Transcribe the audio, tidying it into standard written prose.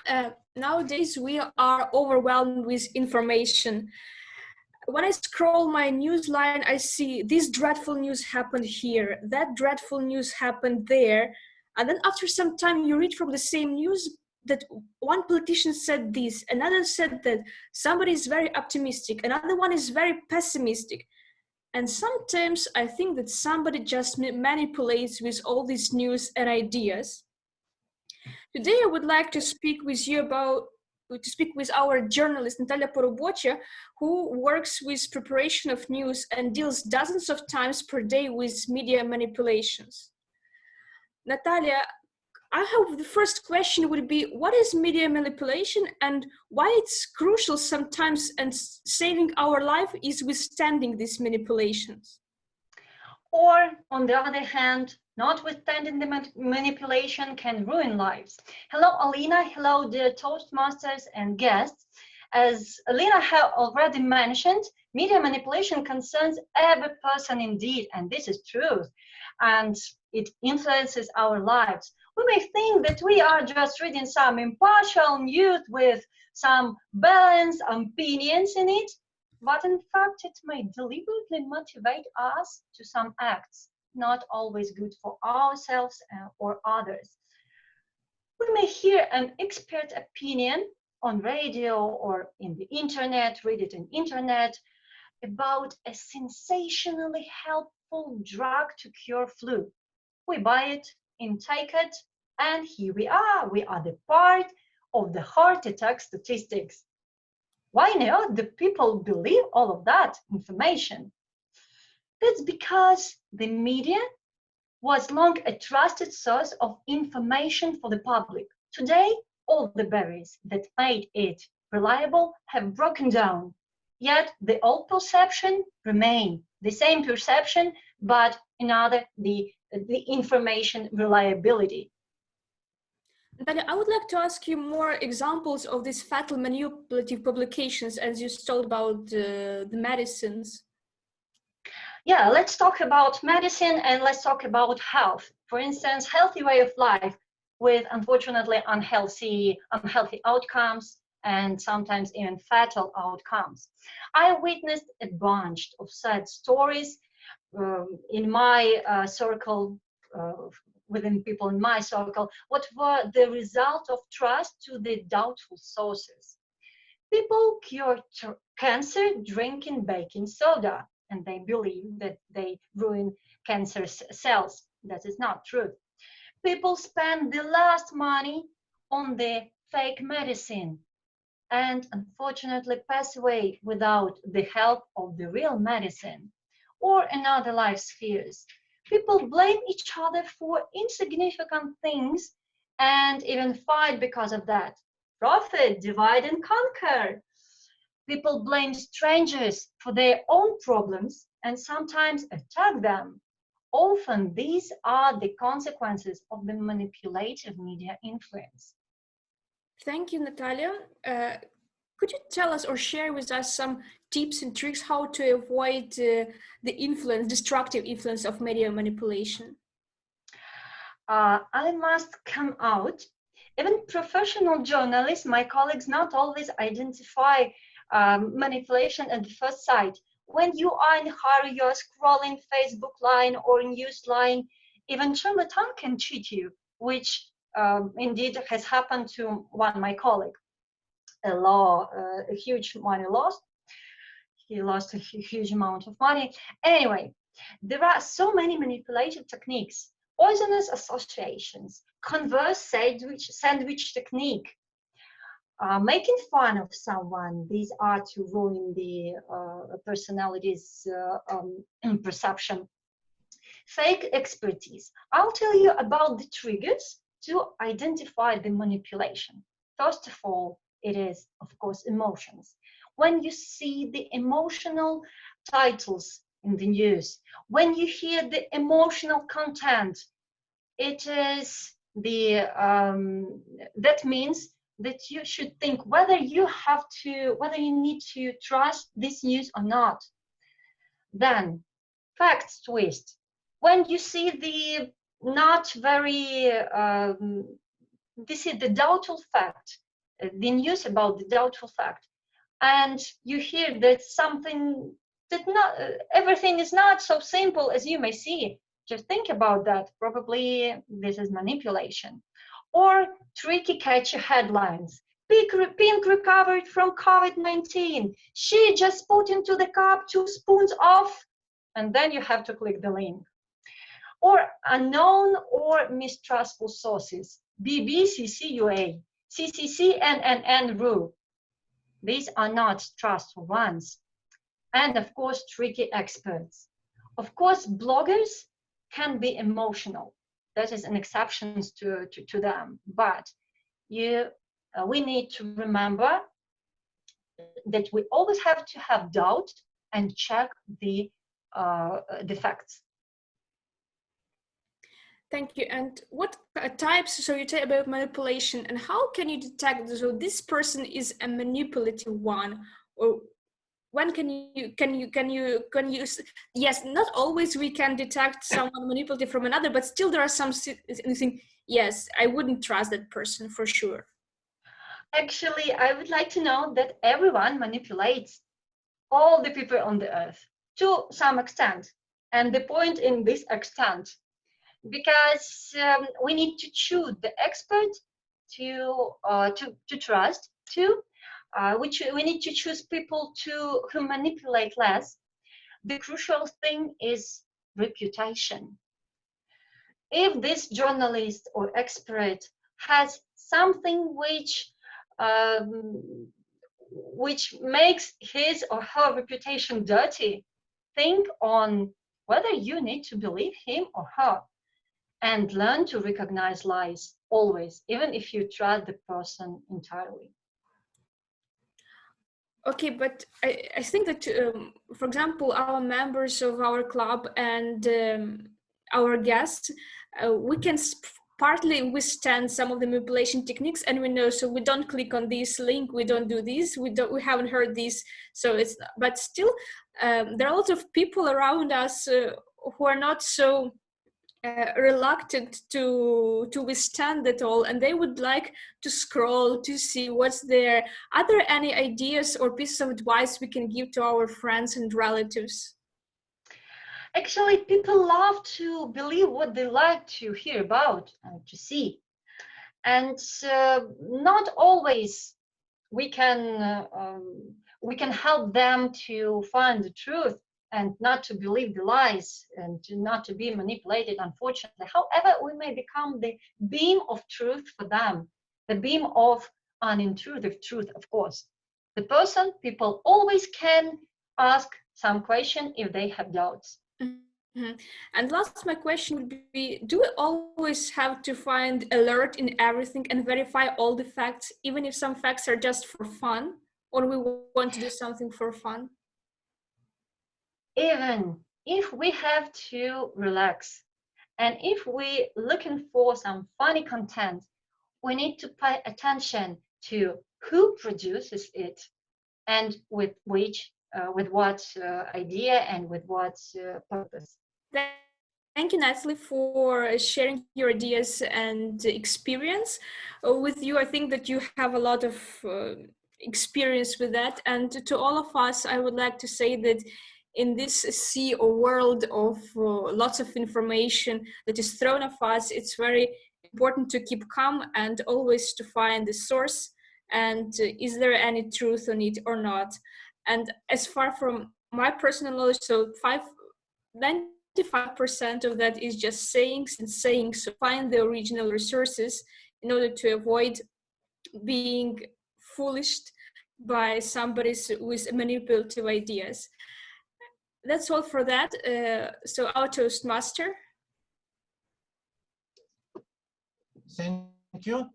everyone. Nowadays, we are overwhelmed with information. When I scroll my news line, I see this dreadful news happened here, that dreadful news happened there. And then after some time, you read from the same news that one politician said this, another said that, somebody is very optimistic, another one is very pessimistic. And sometimes I think that somebody just manipulates with all these news and ideas. Today, I would like to speak with our journalist Natalia Parubocha, who works with preparation of news and deals dozens of times per day with media manipulations. Natalia, I hope the first question would be, what is media manipulation and why it's crucial sometimes and saving our life is withstanding these manipulations? Or, on the other hand, notwithstanding the manipulation can ruin lives. Hello, Alina. Hello, dear Toastmasters and guests. As Alina has already mentioned, media manipulation concerns every person indeed, and this is true. And it influences our lives. We may think that we are just reading some impartial news with some balanced opinions in it, but in fact, it may deliberately motivate us to some acts, not always good for ourselves or others. We may hear an expert opinion on radio or in the internet, read it on internet, about a sensationally helpful drug to cure flu. We buy it, intake it, and here we are. We are the part of the heart attack statistics. Why not do people believe all of that information? That's because the media was long a trusted source of information for the public. Today, all the barriers that made it reliable have broken down. Yet the old perception remain the same perception, but another the information reliability. Natalia, I would like to ask you more examples of these fatal manipulative publications as you told about the medicines. Yeah, let's talk about medicine and let's talk about health. For instance, healthy way of life with unfortunately unhealthy outcomes and sometimes even fatal outcomes. I witnessed a bunch of sad stories in my circle, within people in my circle, what were the result of trust to the doubtful sources. People cure cancer drinking baking soda, and they believe that they ruin cancer cells. That is not true. People spend the last money on the fake medicine and unfortunately pass away without the help of the real medicine. Or in other life spheres, people blame each other for insignificant things and even fight because of that. Profit, divide and conquer. People blame strangers for their own problems and sometimes attack them. Often these are the consequences of the manipulative media influence. Thank you, Natalia. Could you tell us or share with us some tips and tricks how to avoid the destructive influence of media manipulation? I must come out. Even professional journalists, my colleagues, not always identify manipulation at the first sight. When you are in a hurry, you're scrolling Facebook line or news line, even charlatan can cheat you, which indeed has happened to one of my colleagues. A huge money lost. He lost a huge amount of money. Anyway, there are so many manipulative techniques, poisonous associations, converse sandwich technique, making fun of someone. These are to ruin the personality's perception. Fake expertise. I'll tell you about the triggers to identify the manipulation. First of all, it is, of course, emotions. When you see the emotional titles in the news, when you hear the emotional content, it is that means that you should think whether you need to trust this news or not. Then, facts twist. When you see the not very this is the doubtful fact, the news about the doubtful fact, and you hear that something that not everything is not so simple as you may see. Just think about that. Probably this is manipulation. Or tricky catchy headlines. Pink recovered from COVID-19. She just put into the cup 2 spoons of, and then you have to click the link. Or unknown or mistrustful sources. BBCCUA, CCCNNN-RU. These are not trustful ones. And of course, tricky experts. Of course, bloggers can be emotional. That is an exception to them. But we need to remember that we always have to have doubt and check the facts. Thank you. And what types, so you tell about manipulation, and how can you detect, so this person is a manipulative one, or when can you, yes, not always we can detect someone manipulative from another, but still there are some things, yes, I wouldn't trust that person for sure. Actually, I would like to know that everyone manipulates all the people on the earth to some extent. And the point in this extent, because we need to choose the expert to trust, which we need to choose people who manipulate less. The crucial thing is reputation. If this journalist or expert has something which makes his or her reputation dirty, think on whether you need to believe him or her, and learn to recognize lies always, even if you trust the person entirely. Okay, but I think that, for example, our members of our club and our guests, we can partly withstand some of the manipulation techniques, and we know, so we don't click on this link, we don't do this, we haven't heard this, so it's, but still there are a lot of people around us who are not so reluctant to withstand it all, and they would like to scroll to see what's there. Are there any ideas or pieces of advice we can give to our friends and relatives? Actually, people love to believe what they like to hear about and to see, and not always we can help them to find the truth and not to believe the lies and not to be manipulated, unfortunately. However, we may become the beam of truth for them, the beam of unintrusive truth, of course. The person, people always can ask some question if they have doubts. Mm-hmm. And last, my question would be, do we always have to find alert in everything and verify all the facts, even if some facts are just for fun, or we want to do something for fun? Even if we have to relax and if we're looking for some funny content, we need to pay attention to who produces it and with what idea and with what purpose. Thank you, Nataly, for sharing your ideas and experience. With you, I think that you have a lot of experience with that. And to all of us, I would like to say that in this sea or world of lots of information that is thrown at us, it's very important to keep calm and always to find the source and is there any truth on it or not. And as far from my personal knowledge, so 95% of that is just sayings and sayings. So find the original resources in order to avoid being foolish by somebody with manipulative ideas. That's all for that. So our Toastmaster. Thank you.